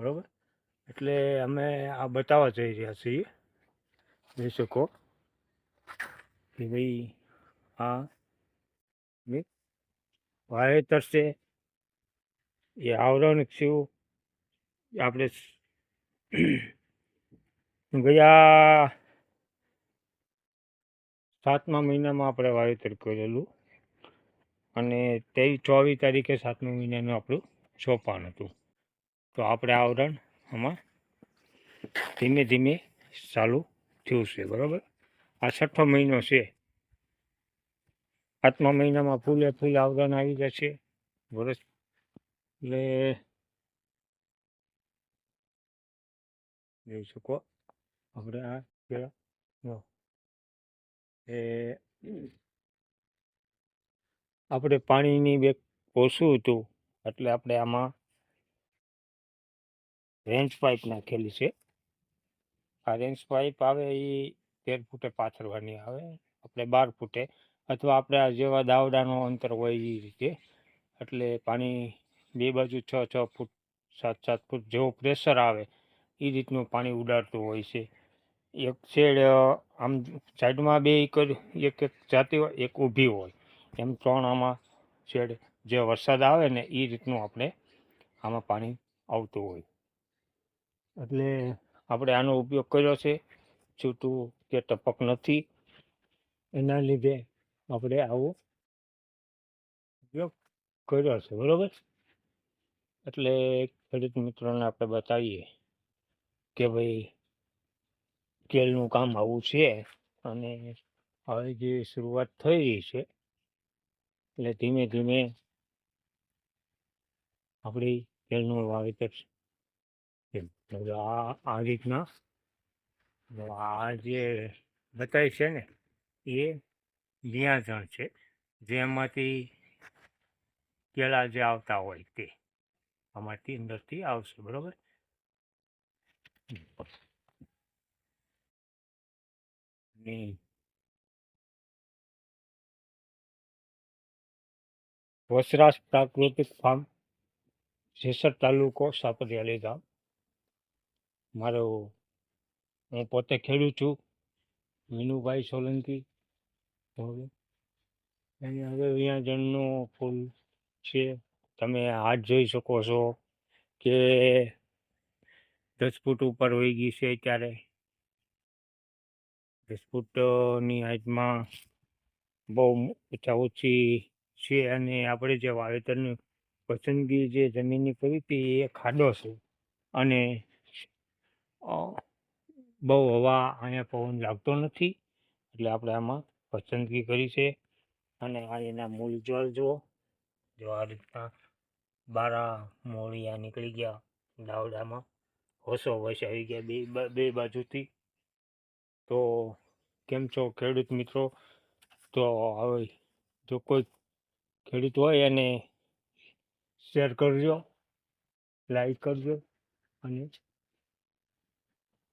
બરાબર. એટલે અમે આ બતાવવા જઈ રહ્યા છીએ, જોઈ શકો કે ભાઈ આ વાવેતર છે એ આવરણ થયું. આપણે ગયા 7મા મહિનામાં આપણે વાવેતર કરેલું અને 24 તારીખે 7મા મહિનાનું આપણું સોપાન હતું. તો આપણે આવરણ આમાં ધીમે ધીમે ચાલુ થયું છે. બરાબર. આ 6ઠો મહિનો છે. 7મા મહિનામાં ફૂલે ફૂલ આવરણ આવી જશે વર્ષ. એટલે જોઈ શકો આપણે આ એ આપણે પાણીની બે ઓછું હતું એટલે આપણે આમાં રેન્જ પાઇપ નાખેલી છે. આ રેન્જ પાઇપ આવે એ 13 ફૂટે પાથરવાની આવે, આપણે 12 ફૂટે અથવા આપણે આ જેવા દાવડાનું અંતર હોય એ રીતે. એટલે પાણી બે બાજુ 6-6 ફૂટ 7-7 ફૂટ જેવું પ્રેશર આવે એ રીતનું પાણી ઉડાડતું હોય છે. એક શેડ આમ સાઈડમાં બે એક એક જાતી હોય, એક ઊભી હોય, એમ 3 આમાં શેડ જે વરસાદ આવે ને એ રીતનું આપણે આમાં પાણી આવતું હોય. એટલે આપણે આનો ઉપયોગ કર્યો છે. છૂટું કે ટપક નથી, એના લીધે આપણે આવો ઉપયોગ કર્યો છે. બરાબર. એટલે ખેડૂત મિત્રોને આપણે બતાવીએ કે ભાઈ કેળનું કામ આવું છે અને હવે જે શરૂઆત થઈ રહી છે એટલે ધીમે ધીમે આપણી કેળનું વાવેતર આ રીતના આ જે બતાવી છે ને એ નિયાજણ છે, જેમાંથી કેળા જે આવતા હોય તે આમાંથી અંદરથી આવશે. બરાબર. વસરાજ પ્રાકૃતિક ફાર્મ, જેસર તાલુકો, સાપરિયાલી ગામ. હું પોતે ખેડૂત છું, વિનુભાઈ સોલંકી. એની હવે વિયાજણનું ફૂલ છે. તમે હાથ જોઈ શકો છો કે 10 ફૂટ ઉપર હોઈ ગઈ છે. ત્યારે 10 ફૂટની હાઈટમાં બહુ ઓછી છે. અને આપણે જે વાવેતરની પસંદગી જે જમીનની કરી હતી એ ખાડો છે અને બહુ હવા અહીંયા પવન લાગતો નથી, એટલે આપણે આમાં પસંદગી કરી છે. અને આ એના મૂળ જળ જુઓ, જો આ રીતના બારા મોળિયા નીકળી ગયા, દાવડામાં હોસો વસ આવી ગયા બે બાજુથી. તો કેમ છો ખેડૂત મિત્રો? તો હવે જો કોઈ ખેડૂત હોય એને શેર કરજો, લાઈક કરજો અને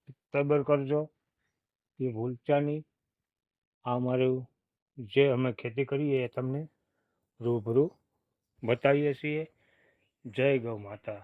સબસ્ક્રાઈબ કરજો, એ ભૂલતા નહીં. આ અમારું જે અમે ખેતી કરીએ એ તમને રૂબરૂ બતાવીએ છીએ. જય ગૌ માતા.